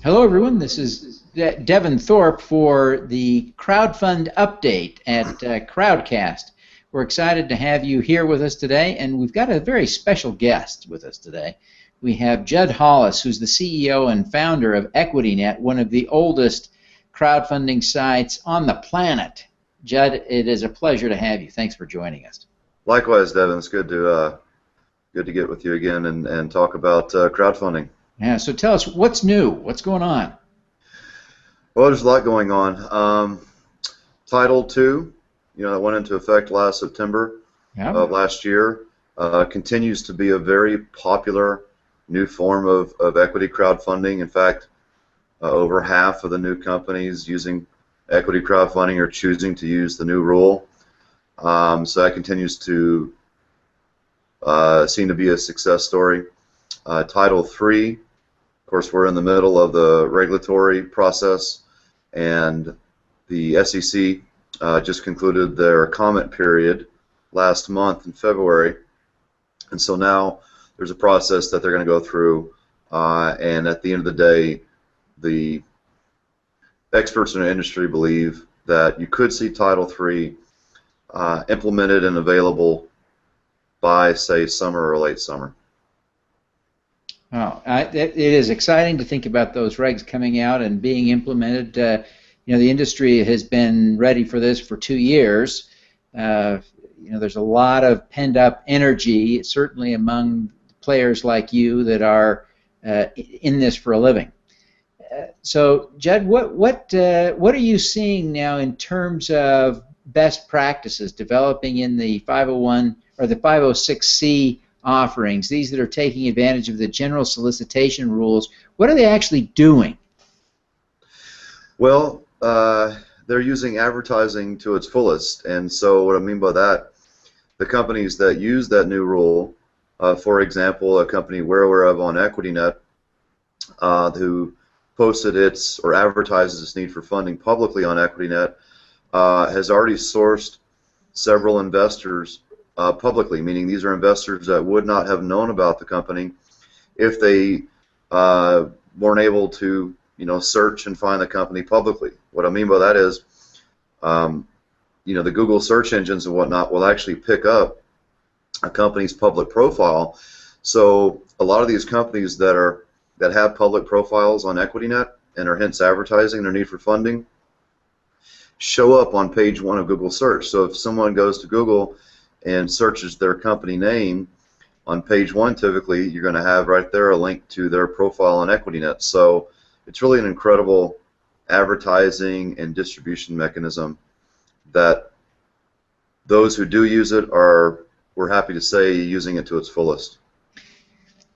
Hello, everyone. This is Devin Thorpe for the Crowdfund update at Crowdcast. We're excited to have you here with us today, and we've got a very special guest with us today. We have Judd Hollas, who's the CEO and founder of EquityNet, one of the oldest crowdfunding sites on the planet. Judd, it is a pleasure to have you. Thanks for joining us. Likewise, Devin. It's good to get with you again and talk about crowdfunding. Yeah. So tell us what's new. What's going on? Well, there's a lot going on. Title II, that went into effect last September of last year, continues to be a very popular new form of equity crowdfunding. In fact, over half of the new companies using equity crowdfunding are choosing to use the new rule. So that continues to seem to be a success story. Title III, of course, we're in the middle of the regulatory process, and the SEC just concluded their comment period last month in February, and so now there's a process that they're going to go through, and at the end of the day, the experts in the industry believe that you could see Title III implemented and available by, say, summer or late summer. Oh, it is exciting to think about those regs coming out and being implemented. The industry has been ready for this for 2 years. There's a lot of pent-up energy, certainly among players like you that are in this for a living. So, Judd, what are you seeing now in terms of best practices developing in the 501 or the 506C offerings, these that are taking advantage of the general solicitation rules? What are they actually doing? Well, they're using advertising to its fullest, and so what I mean by that, the companies that use that new rule, for example, a company we're aware of on EquityNet, who posted its or advertises its need for funding publicly on EquityNet, has already sourced several investors publicly, meaning these are investors that would not have known about the company if they weren't able to, search and find the company publicly. What I mean by that is, the Google search engines and whatnot will actually pick up a company's public profile. So a lot of these companies that have public profiles on EquityNet and are hence advertising their need for funding show up on page 1 of Google search. So if someone goes to Google and searches their company name, on page 1 typically you're going to have right there a link to their profile on EquityNet. So it's really an incredible advertising and distribution mechanism that those who do use it are, we're happy to say, using it to its fullest.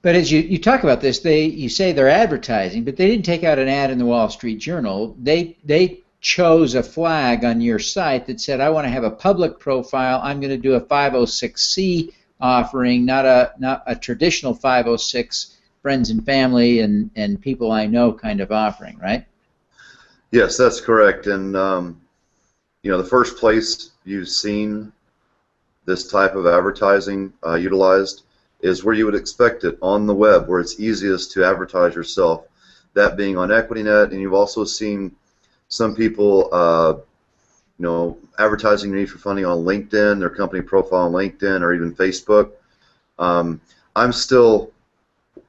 But as you talk about this, you say they're advertising, but they didn't take out an ad in the Wall Street Journal. They chose a flag on your site that said, I want to have a public profile. I'm going to do a 506C offering, not a traditional 506 friends and family and people I know kind of offering, right? Yes, that's correct. And the first place you've seen this type of advertising utilized is where you would expect it, on the web, where it's easiest to advertise yourself, that being on EquityNet. And you've also seen some people, advertising their need for funding on LinkedIn, their company profile on LinkedIn, or even Facebook. I'm still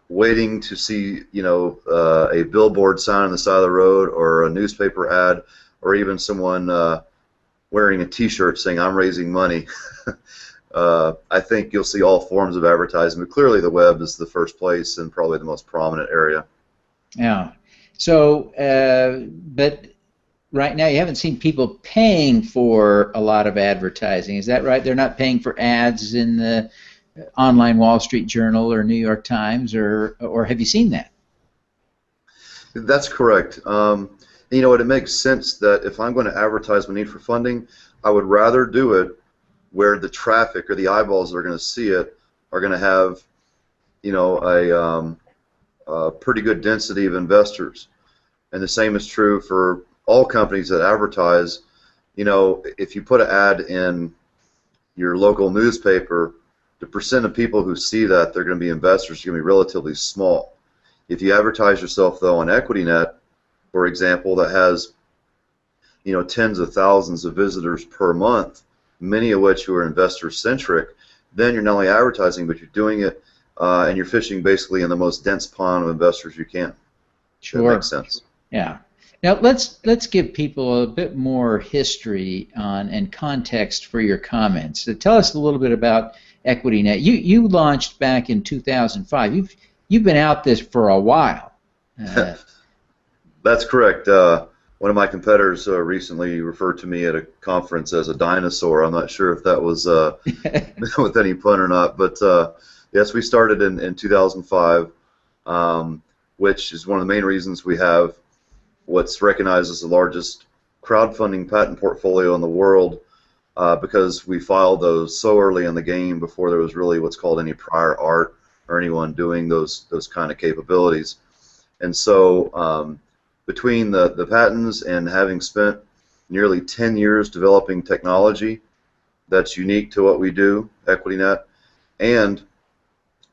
waiting to see, a billboard sign on the side of the road, or a newspaper ad, or even someone wearing a T-shirt saying, "I'm raising money." I think you'll see all forms of advertising, but clearly the web is the first place and probably the most prominent area. Yeah. So, but right now you haven't seen people paying for a lot of advertising. Is that right? They're not paying for ads in the online Wall Street Journal or New York Times, or have you seen that? That's correct. It makes sense that if I'm going to advertise my need for funding, I would rather do it where the traffic or the eyeballs that are going to see it are going to have, a pretty good density of investors. And the same is true for all companies that advertise. If you put an ad in your local newspaper, the percent of people who see that they're going to be investors is going to be relatively small. If you advertise yourself though on EquityNet, for example, that has tens of thousands of visitors per month, many of which who are investor centric, then you're not only advertising, but you're doing it and you're fishing basically in the most dense pond of investors you can. Sure. That makes sense. Yeah. Now let's give people a bit more history on and context for your comments. So tell us a little bit about EquityNet. You launched back in 2005. You've been out this for a while. That's correct. One of my competitors recently referred to me at a conference as a dinosaur. I'm not sure if that was with any pun or not, but yes, we started in 2005, which is one of the main reasons we have what's recognized as the largest crowdfunding patent portfolio in the world, because we filed those so early in the game before there was really what's called any prior art or anyone doing those kind of capabilities. And so between the patents and having spent nearly 10 years developing technology that's unique to what we do, EquityNet, and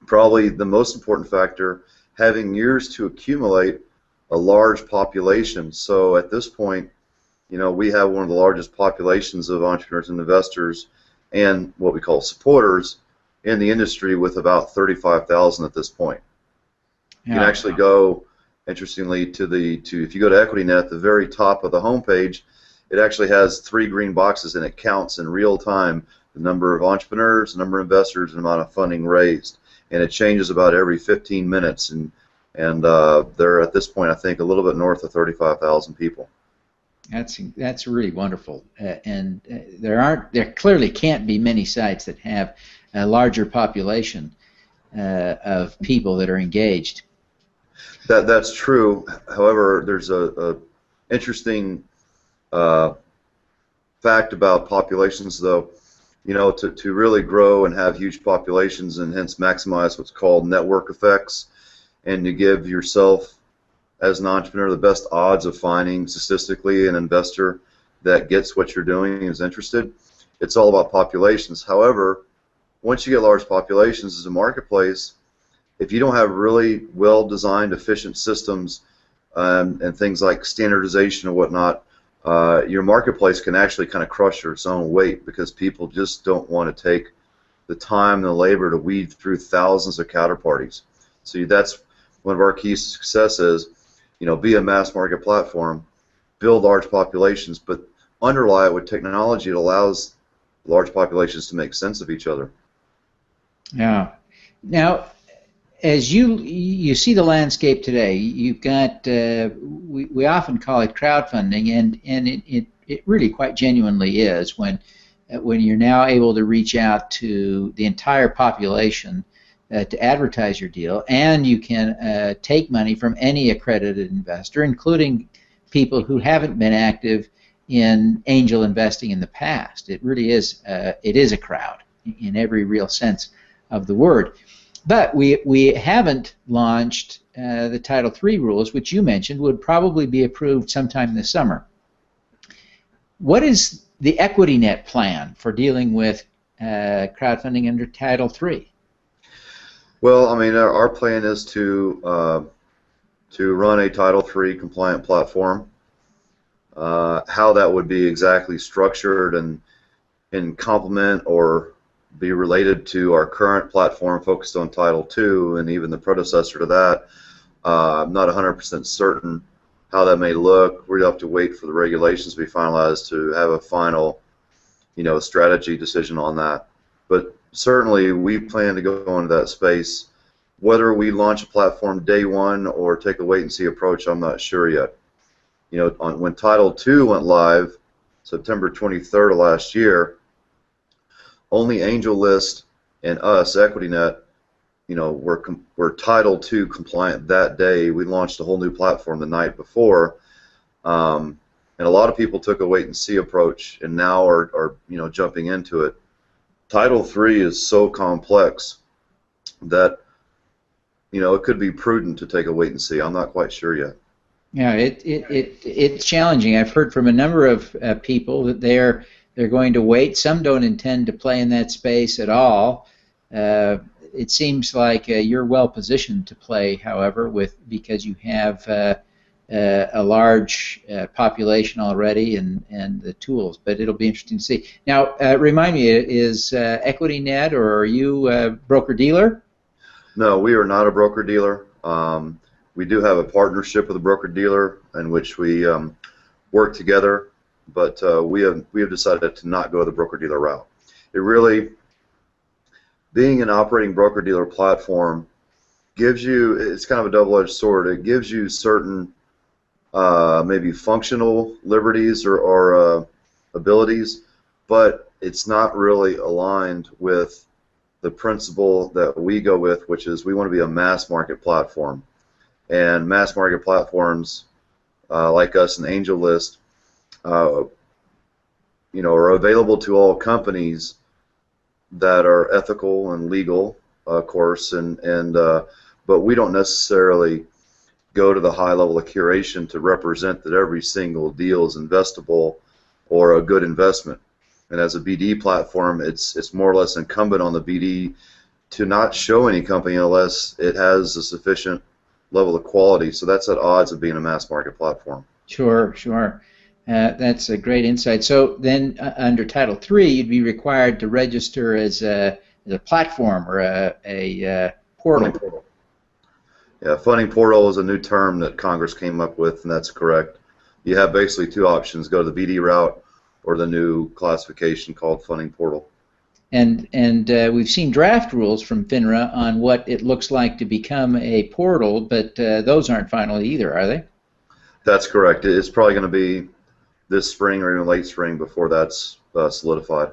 probably the most important factor, having years to accumulate a large population. So at this point, we have one of the largest populations of entrepreneurs and investors and what we call supporters in the industry, with about 35,000 at this point. Yeah. You can actually go, interestingly, if you go to EquityNet, the very top of the homepage, it actually has 3 green boxes, and it counts in real time the number of entrepreneurs, the number of investors, and the amount of funding raised. And it changes about every 15 minutes, and they're at this point, I think, a little bit north of 35,000 people. That's really wonderful, and there clearly can't be many sites that have a larger population of people that are engaged. That's true. However, there's a interesting fact about populations, though. To really grow and have huge populations and hence maximize what's called network effects, and to give yourself as an entrepreneur the best odds of finding statistically an investor that gets what you're doing and is interested, it's all about populations. However, once you get large populations as a marketplace, if you don't have really well-designed, efficient systems and things like standardization and whatnot, your marketplace can actually kind of crush its own weight, because people just don't want to take the time and the labor to weed through thousands of counterparties. So that's one of our keys to success is, be a mass market platform, build large populations, but underlie it with technology that allows large populations to make sense of each other. Yeah. Now, as you see the landscape today, you've got we often call it crowdfunding, and it really quite genuinely is when you're now able to reach out to the entire population to advertise your deal, and you can take money from any accredited investor, including people who haven't been active in angel investing in the past. It really is a crowd in every real sense of the word. But we haven't launched the Title III rules, which you mentioned would probably be approved sometime this summer. What is the EquityNet plan for dealing with crowdfunding under Title III? Well, I mean, our plan is to run a Title III compliant platform. How that would be exactly structured and complement or be related to our current platform focused on Title II and even the predecessor to that, I'm not 100% certain how that may look. We'd have to wait for the regulations to be finalized to have a final, strategy decision on that. But certainly we plan to go into that space. Whether we launch a platform day one or take a wait-and-see approach, I'm not sure yet. When Title II went live, September 23rd of last year, only AngelList and us, EquityNet, were Title II compliant that day. We launched a whole new platform the night before, and a lot of people took a wait-and-see approach, and now are jumping into it. Title III is so complex that it could be prudent to take a wait-and-see. I'm not quite sure yet. Yeah, it's challenging. I've heard from a number of people that they're going to wait. Some don't intend to play in that space at all. it seems like you're well positioned to play, however, because you have a large population already and the tools. But it'll be interesting to see. Now, remind me, is EquityNet, or are you a broker-dealer? No, we are not a broker-dealer. We do have a partnership with a broker-dealer in which we work together, but we have decided to not go the broker-dealer route. It really, being an operating broker-dealer platform gives you, it's kind of a double-edged sword. It gives you certain maybe functional liberties or abilities, but it's not really aligned with the principle that we go with, which is we want to be a mass market platform. And mass market platforms like us and AngelList, you know, are available to all companies that are ethical and legal, of course, but we don't necessarily go to the high level of curation to represent that every single deal is investable or a good investment. And as a BD platform, it's more or less incumbent on the BD to not show any company unless it has a sufficient level of quality. So that's at odds of being a mass market platform. Sure, sure. That's a great insight. So then under Title III, you'd be required to register as a platform or a portal. Funding portal. Yeah, funding portal is a new term that Congress came up with, and that's correct. You have basically two options: go to the BD route or the new classification called funding portal. And we've seen draft rules from FINRA on what it looks like to become a portal, but those aren't final either, are they? That's correct. It's probably going to be this spring or even late spring before that's solidified.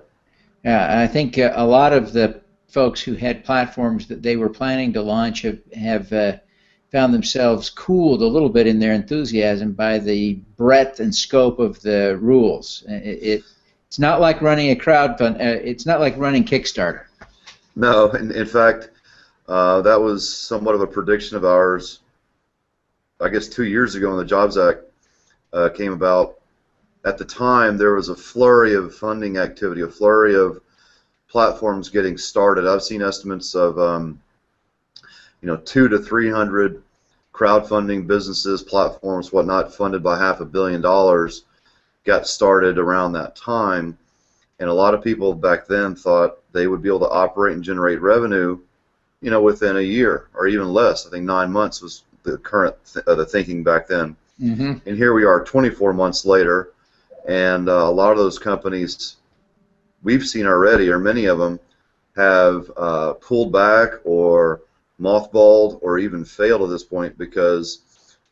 Yeah, I think a lot of the folks who had platforms that they were planning to launch have found themselves cooled a little bit in their enthusiasm by the breadth and scope of the rules. It's not like running a crowdfund. It's not like running Kickstarter. No, in fact, that was somewhat of a prediction of ours. I guess 2 years ago when the Jobs Act came about. At the time, there was a flurry of funding activity, a flurry of platforms getting started. I've seen estimates of 200 to 300 crowdfunding businesses, platforms, whatnot, funded by $500 million, got started around that time. And a lot of people back then thought they would be able to operate and generate revenue, within a year or even less. I think 9 months was the current the thinking back then. Mm-hmm. And here we are 24 months later, and a lot of those companies we've seen already, or many of them, have pulled back or mothballed or even failed at this point because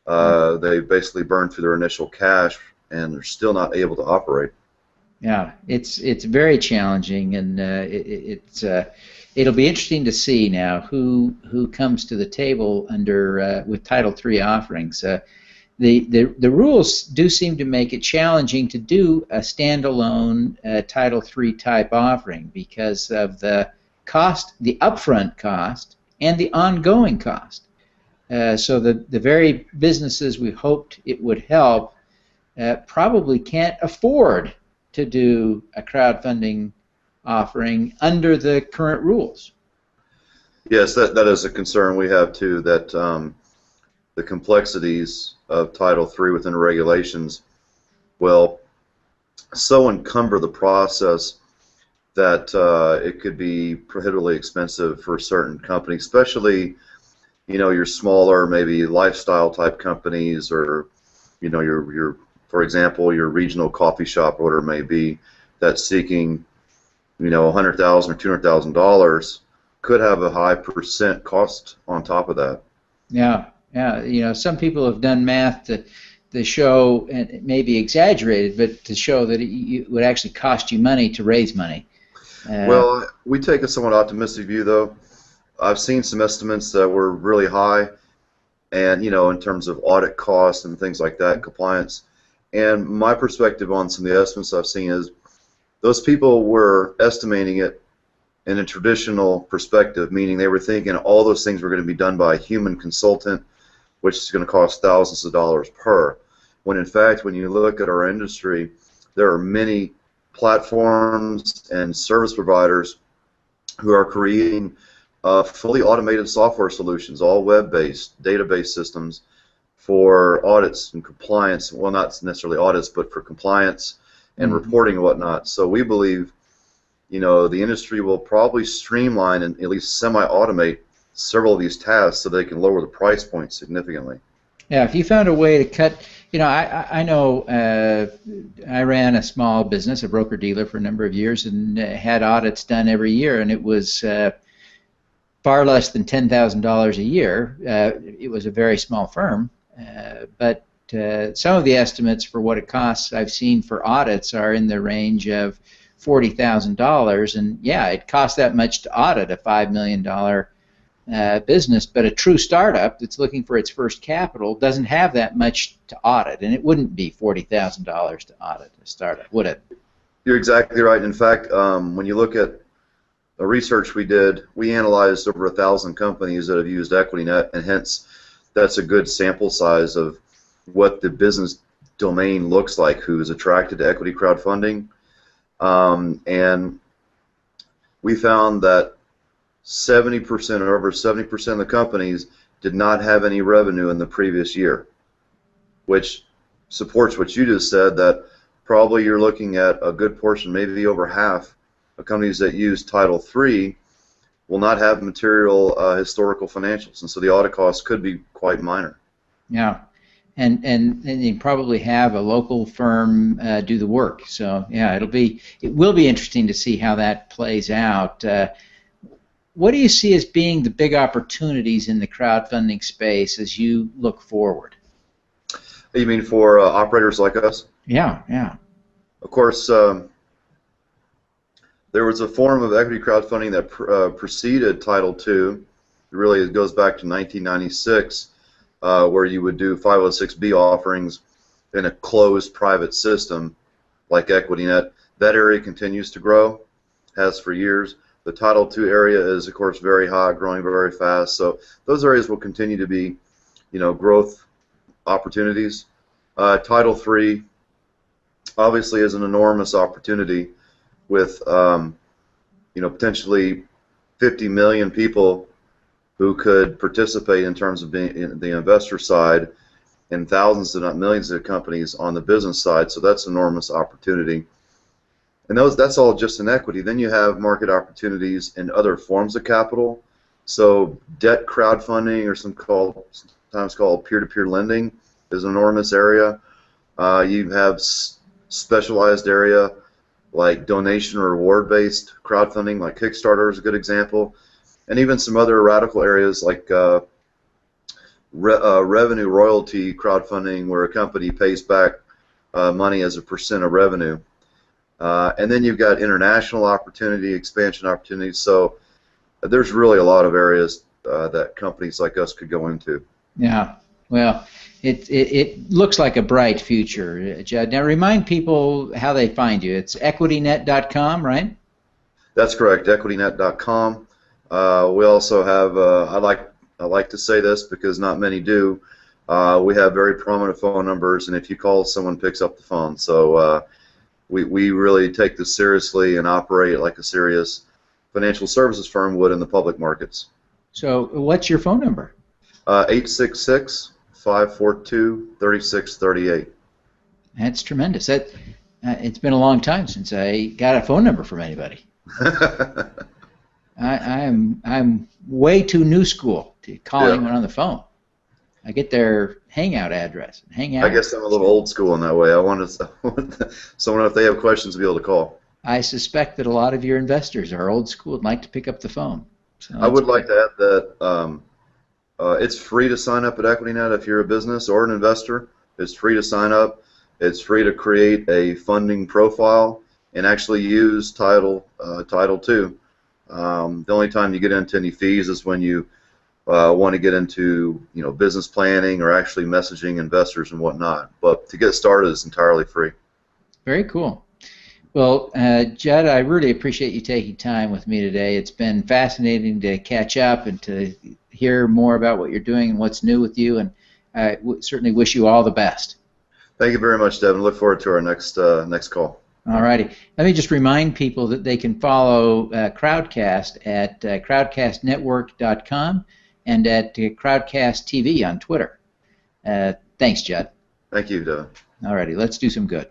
they basically burned through their initial cash and they're still not able to operate. Yeah, it's very challenging, and it'll be interesting to see now who comes to the table with Title III offerings. The rules do seem to make it challenging to do a standalone Title III type offering because of the cost, the upfront cost, and the ongoing cost. So the very businesses we hoped it would help probably can't afford to do a crowdfunding offering under the current rules. Yes, that is a concern we have too, that the complexities of Title III within the regulations will so encumber the process that it could be prohibitively expensive for certain companies, especially your smaller, maybe lifestyle type companies, or your for example, your regional coffee shop, or whatever it may be, that's seeking $100,000 or $200,000 could have a high percent cost on top of that. Yeah. Some people have done math to show, and it may be exaggerated, but to show that it would actually cost you money to raise money. Well, we take a somewhat optimistic view, though. I've seen some estimates that were really high, and in terms of audit costs and things like that, compliance. And my perspective on some of the estimates I've seen is those people were estimating it in a traditional perspective, meaning they were thinking all those things were going to be done by a human consultant, which is going to cost thousands of dollars per. When in fact, when you look at our industry, there are many platforms and service providers who are creating fully automated software solutions, all web-based, database systems for audits and compliance. Well, not necessarily audits, but for compliance and reporting and whatnot. So we believe, the industry will probably streamline and at least semi-automate several of these tasks so they can lower the price point significantly. Yeah, if you found a way to cut, I know I ran a small business, a broker-dealer for a number of years, and had audits done every year, and it was far less than $10,000 a year. It was a very small firm, but some of the estimates for what it costs I've seen for audits are in the range of $40,000, and yeah, it costs that much to audit a $5 million business, but a true startup that's looking for its first capital doesn't have that much to audit, and it wouldn't be $40,000 to audit a startup, would it? You're exactly right. In fact, when you look at the research we did, we analyzed over 1,000 companies that have used EquityNet, and hence that's a good sample size of what the business domain looks like, who is attracted to equity crowdfunding. And we found that 70% or over 70% of the companies did not have any revenue in the previous year, which supports what you just said, that probably you're looking at a good portion, maybe over half, of companies that use Title III will not have material historical financials, and so the audit costs could be quite minor. Yeah, and you probably have a local firm do the work. So yeah, it will be interesting to see how that plays out. What do you see as being the big opportunities in the crowdfunding space as you look forward? You mean for operators like us? Yeah, yeah. Of course, there was a form of equity crowdfunding that preceded Title II. Really, it goes back to 1996, where you would do 506B offerings in a closed private system like EquityNet. That area continues to grow, has for years. The Title II area is, of course, very hot, growing very fast. So those areas will continue to be, growth opportunities. Title III obviously is an enormous opportunity with, potentially 50 million people who could participate in terms of being in the investor side, and thousands, if not millions, of companies on the business side. So that's an enormous opportunity. And that's all just in equity. Then you have market opportunities in other forms of capital. So debt crowdfunding, or sometimes called peer-to-peer lending, is an enormous area. You have specialized area like donation or reward-based crowdfunding, like Kickstarter is a good example, and even some other radical areas like revenue royalty crowdfunding, where a company pays back money as a % of revenue. And then you've got international opportunity, expansion opportunities. So there's really a lot of areas that companies like us could go into. Yeah, well, it looks like a bright future, Judd. Now remind people how they find you. It's EquityNet.com, right? That's correct, EquityNet.com. We also have, I like to say this because not many do, we have very prominent phone numbers, and if you call, someone picks up the phone. So we really take this seriously and operate like a serious financial services firm would in the public markets. So what's your phone number? 866-542-3638. That's tremendous. It's been a long time since I got a phone number from anybody. I'm way too new school to call anyone on the phone. I get their Hangout address and hang out. I guess I'm a little old school in that way. I want someone, if they have questions, to be able to call. I suspect that a lot of your investors are old school and like to pick up the phone. So I would like to add that it's free to sign up at EquityNet if you're a business or an investor. It's free to sign up. It's free to create a funding profile and actually use Title II. The only time you get into any fees is when you want to get into business planning or actually messaging investors and whatnot. But to get started is entirely free. Very cool. Well, Judd, I really appreciate you taking time with me today. It's been fascinating to catch up and to hear more about what you're doing and what's new with you, and I certainly wish you all the best. Thank you very much, Devin. Look forward to our next call. All righty. Let me just remind people that they can follow Crowdcast at crowdcastnetwork.com and at Crowdcast TV on Twitter. Thanks, Judd. Thank you, Doug. All righty. Let's do some good.